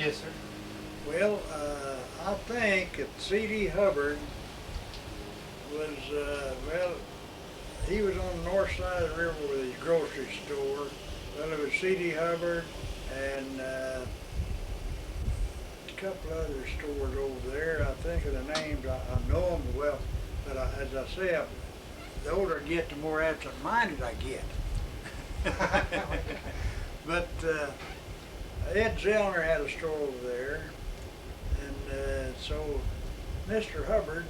Yes, sir. Well, I think that C.D. Hubbard was, well, he was on the north side of the river with his grocery store. Well, it was C.D. Hubbard and a couple other stores over there. I think of the names. I know them well, but as I say, the older I get, the more absent-minded I get. But Ed Zellner had a store over there, and so Mr. Hubbard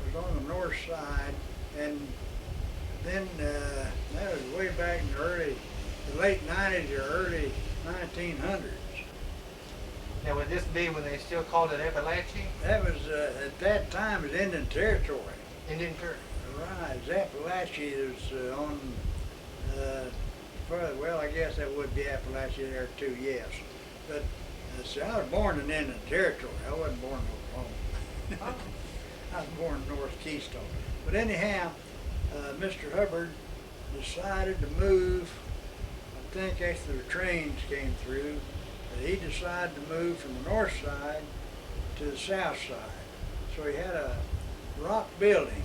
was on the north side, and then that was way back in the late 90s or early 1900s. Now, would this be when they still called it Appalachia? That was, at that time, it was Indian Territory. Indian Territory. Right, Appalachia is on, well, I guess that would be Appalachia there too, yes. But see, I was born in Indian Territory. I wasn't born in Oklahoma. I was born in North Keystone. But anyhow, Mr. Hubbard decided to move, I think after the trains came through, he decided to move from the north side to the south side. So he had a rock building.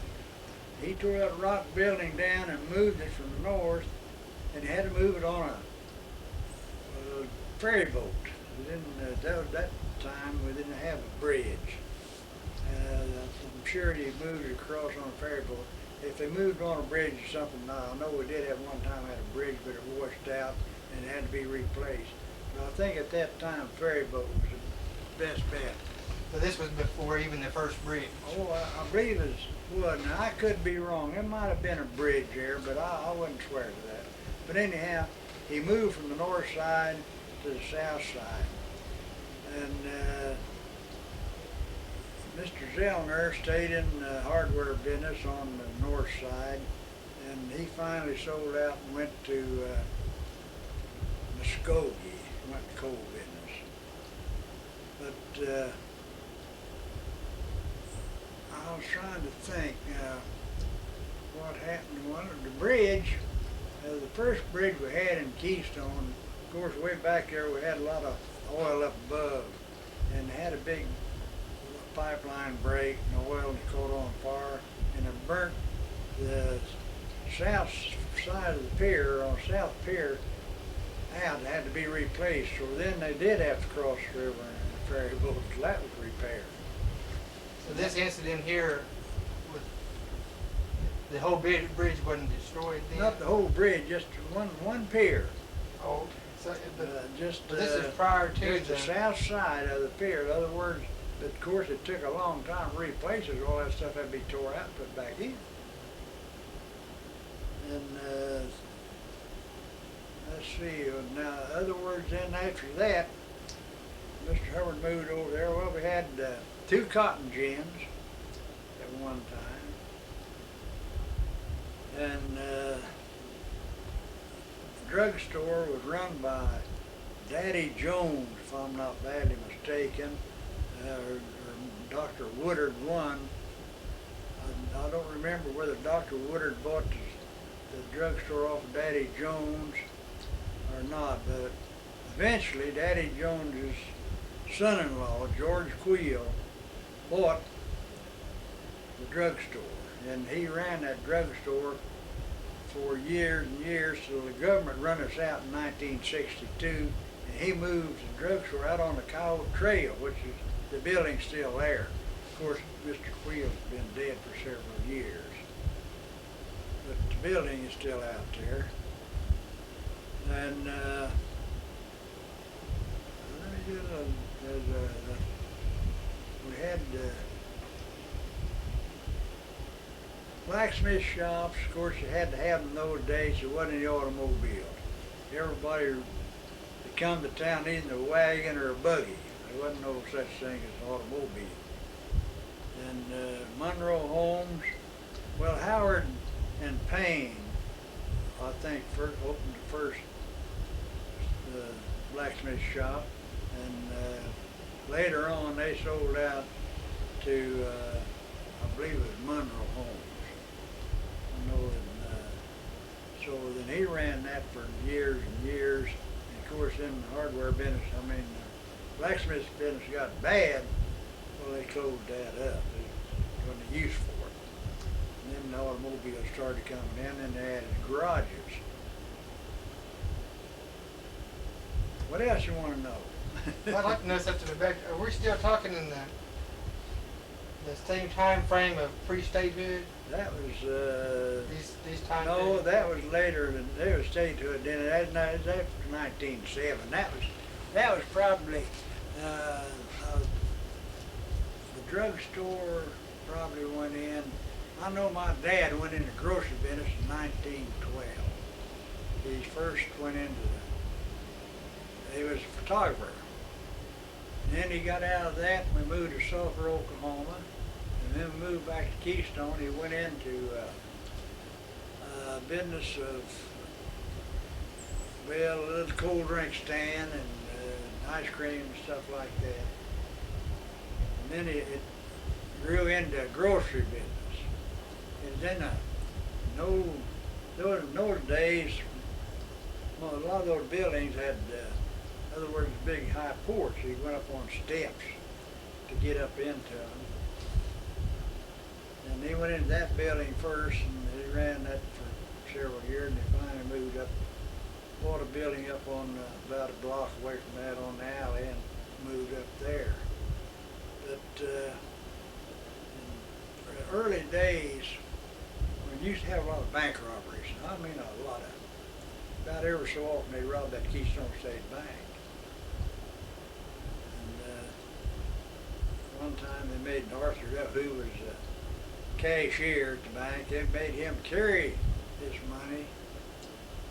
He tore that rock building down and moved it from the north, and he had to move it on a ferry boat. That time we didn't have a bridge. I'm sure he moved it across on a ferry boat. If they moved on a bridge or something, I know we did have one time had a bridge, but it washed out and it had to be replaced. But I think at that time, ferry boat was the best bet. So this was before even the first bridge? Oh, I believe it was. Now, I could be wrong. It might have been a bridge there, but I wouldn't swear to that. But anyhow, he moved from the north side to the south side. And Mr. Zellner stayed in the hardware business on the north side, and he finally sold out and went to Muskogee. He went to coal business. But I was trying to think what happened to one of the bridge. The first bridge we had in Keystone, of course, way back there we had a lot of oil up above, and they had a big pipeline break, and the oil caught on fire, and it burnt the south side of the pier, on South Pier, out. It had to be replaced. So then they did have to cross the river in a ferry boat till that was repaired. So this incident here, the whole bridge wasn't destroyed then? Not the whole bridge, just one pier. Oh, so, but this is Just prior to the south side of the pier. In other words, but of course it took a long time to replace it. All that stuff had to be tore out and put back in. And let's see, now in other words, then after that, Mr. Hubbard moved over there. Well, we had 2 cotton gins at one time. And the drugstore was run by Daddy Jones, if I'm not badly mistaken, or Dr. Woodard one. I don't remember whether Dr. Woodard bought the drugstore off of Daddy Jones or not, but eventually Daddy Jones's son-in-law, George Queel, bought the drugstore, and he ran that drugstore for years and years till the government run us out in 1962, and he moved the drugstore out on the Coyote Trail, which is the building's still there. Of course, Mr. Queel's been dead for several years, but the building is still out there. And we had blacksmith shops. Of course, you had to have them in those days. There wasn't any automobiles. Everybody that come to town needed a wagon or a buggy. There wasn't no such thing as an automobile. And Monroe Homes, well, Howard and Payne, I think, opened the first blacksmith shop, and later on they sold out to, I believe it was Monroe Homes. I know, and so then he ran that for years and years. And of course, in the hardware business, I mean, blacksmith business got bad, well, they closed that up. There wasn't a use for it. And then the automobiles started coming in, and they added garages. What else you want to know? I'd like to know something about, are we still talking in the same time frame of pre-statehood? That was, These time no, periods? that was later than, they was statehood then, that was after 1907. That was probably, the drugstore probably went in. I know my dad went into grocery business in 1912. He first went into he was a photographer. And then he got out of that and we moved to Sulphur, Oklahoma. And then we moved back to Keystone. He went into business of, well, a little cold drink stand and ice cream and stuff like that. And then it grew into grocery business. And then those days, well, a lot of those buildings had, in other words, big high porch. You went up on steps to get up into them. And they went into that building first, and they ran that for several years, and they finally moved up, bought a building up on about a block away from that on the alley, and moved up there. But in the early days, we used to have a lot of bank robberies. I mean a lot of. About every so often they robbed that Keystone State Bank. And one time they made Arthur, who was a cashier at the bank, they made him carry this money.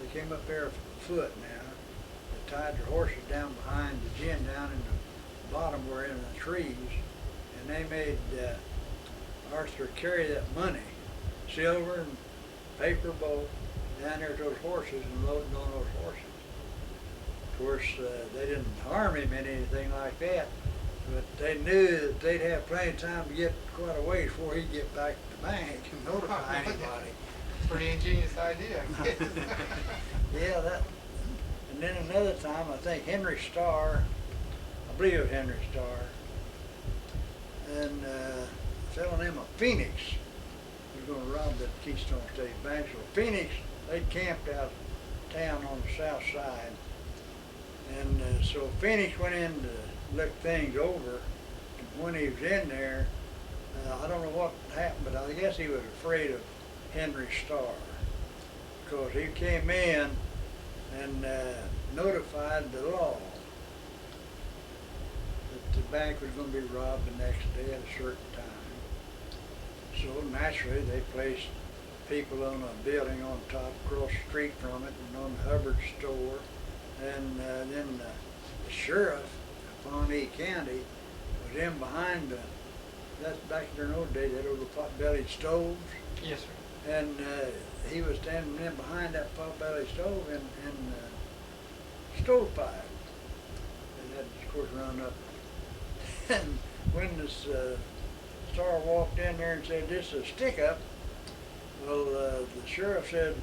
They came up there foot now. They tied their horses down behind the gin down in the bottom where in the trees, and they made Arthur carry that money, silver and paper both, down there to those horses and loading on those horses. Of course, they didn't harm him in anything like that, but they knew that they'd have plenty of time to get quite a ways before he'd get back to the bank and notify anybody. Pretty ingenious idea. Yeah, that. And then another time, I think Henry Starr, I believe it was Henry Starr, and a fellow named Phoenix was going to rob that Keystone State Bank. So Phoenix, they camped out of town on the south side. And so Phoenix went in to look things over. And when he was in there, I don't know what happened, but I guess he was afraid of Henry Starr. Because he came in and notified the law that the bank was going to be robbed the next day at a certain time. So naturally they placed people on a building on top, across the street from it, and on the Hubbard store. And then the sheriff of Pawnee County was in behind that's back during those days, that old pot-bellied stoves. Yes, sir. And he was standing in behind that pot-bellied stove and stovepipe. And that, of course, run up. And when this Star walked in there and said, "This is a stick-up," well, the sheriff said,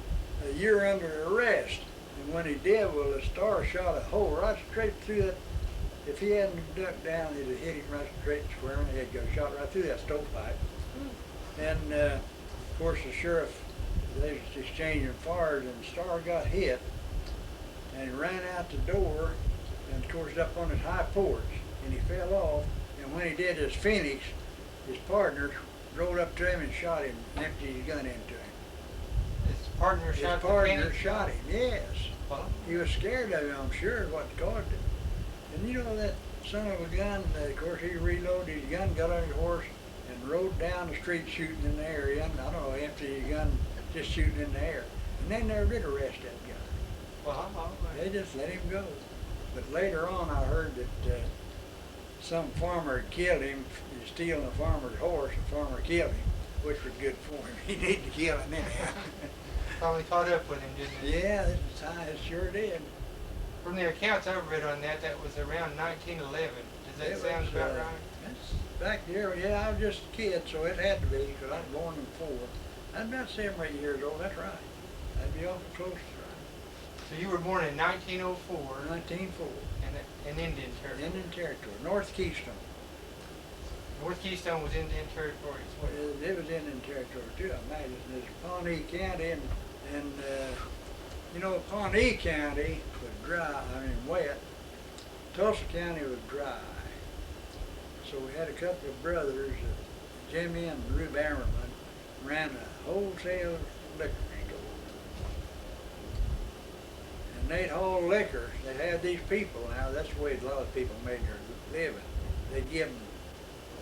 "You're under arrest." And when he did, well, the Star shot a hole right straight through that. If he hadn't ducked down, he'd have hit him right straight square in the head, got shot right through that stovepipe. And of course, the sheriff, they was exchanging fires, and Star got hit, and he ran out the door, and of course up on his high porch, and he fell off. And when he did, his Phoenix, his partner, rode up to him and shot him, and emptied his gun into him. His partner His shot partner shot him, yes. Wow. He was scared of him, I'm sure, is what caused it. And you know that son of a gun, of course, he reloaded his gun, got on his horse, and rode down the street shooting in the air. I don't know, empty his gun, just shooting in the air. And they never did arrest that guy. Well, They just let him go. But later on, I heard that some farmer had killed him, he was stealing a farmer's horse, and the farmer killed him, which was good for him. He needed to kill him anyhow. Finally caught up with him, didn't it? Yeah, it sure did. From the accounts I've read on that, that was around 1911. Does that It sound was, about right? That's back there, yeah, I was just a kid, so it had to be, because I was born in '4. I'm about 7 or 8 years old, that's right. That'd be awful close to right. So you were born in 1904 1904. in Indian Territory. Indian Territory, North Keystone. North Keystone was Indian Territory as well. It was Indian Territory too, I imagine. There's Pawnee County and you know, Pawnee County was dry, wet. Tulsa County was dry. So we had a couple of brothers, Jimmy and Rube Ammerman, ran a wholesale liquor store. And they'd haul liquor. They had these people, now that's the way a lot of people made their living. They'd give them,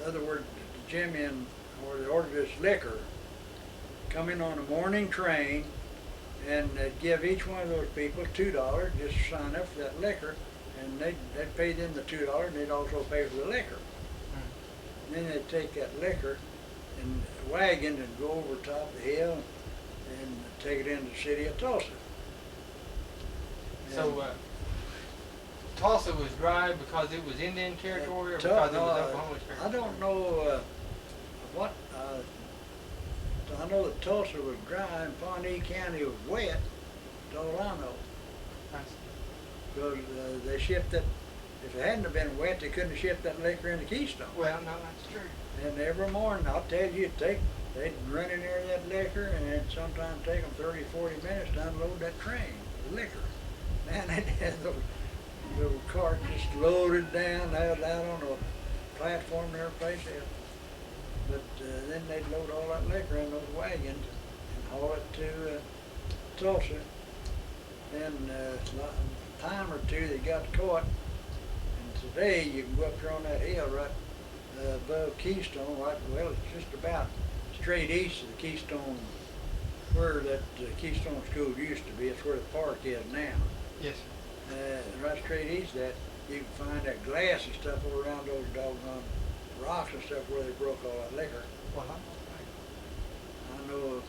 in other words, Jimmy and, or they ordered this liquor, come in on a morning train, and they'd give each one of those people $2 just to sign up for that liquor, and they'd pay them the $2, and they'd also pay for the liquor. And then they'd take that liquor in a wagon and go over top the hill and take it into the city of Tulsa. So Tulsa was dry because it was Indian Territory or because it was Oklahoma Territory? I don't know what. I know that Tulsa was dry and Pawnee County was wet. That's all I know. Because they shipped it. If it hadn't have been wet, they couldn't have shipped that liquor into Keystone. Well, no, that's true. And every morning, I'll tell you, they'd run in there that liquor, and it'd sometimes take them 30, 40 minutes to unload that train of liquor. Man, they'd have those little carts just loaded down out on the platform there, place else. But then they'd load all that liquor in those wagons and haul it to Tulsa. Then a time or two, they got caught. And today, you can go up here on that hill right above Keystone, right, well, it's just about straight east of the Keystone, where that Keystone School used to be. It's where the park is now. Yes, sir. Right straight east of that, you can find that glass and stuff all around those doggone rocks and stuff where they broke all that liquor. Well, I know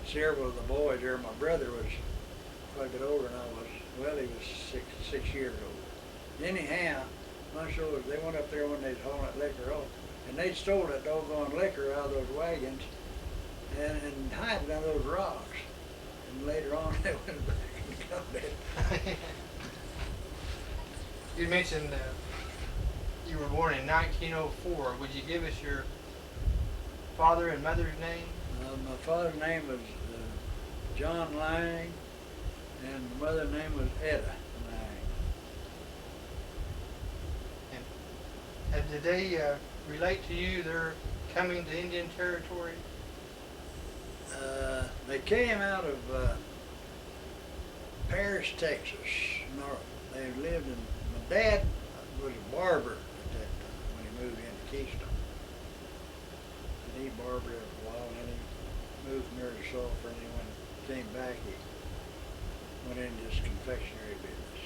several of the boys there. My brother was quite a bit older than I was. Well, he was six years old. Anyhow, my shoulders, they went up there when they'd hauled that liquor off, and they stole that doggone liquor out of those wagons and hid it under those rocks. And later on, they went back and got it. You mentioned you were born in 1904. Would you give us your father and mother's name? My father's name was John Lang, and my mother's name was Etta Lang. And did they relate to you their coming to Indian Territory? They came out of Paris, Texas. They lived in. My dad was a barber at that time when he moved into Keystone. And he barbered there for a while, and then he moved near the sulfur, and then when he came back, he went into this confectionery business.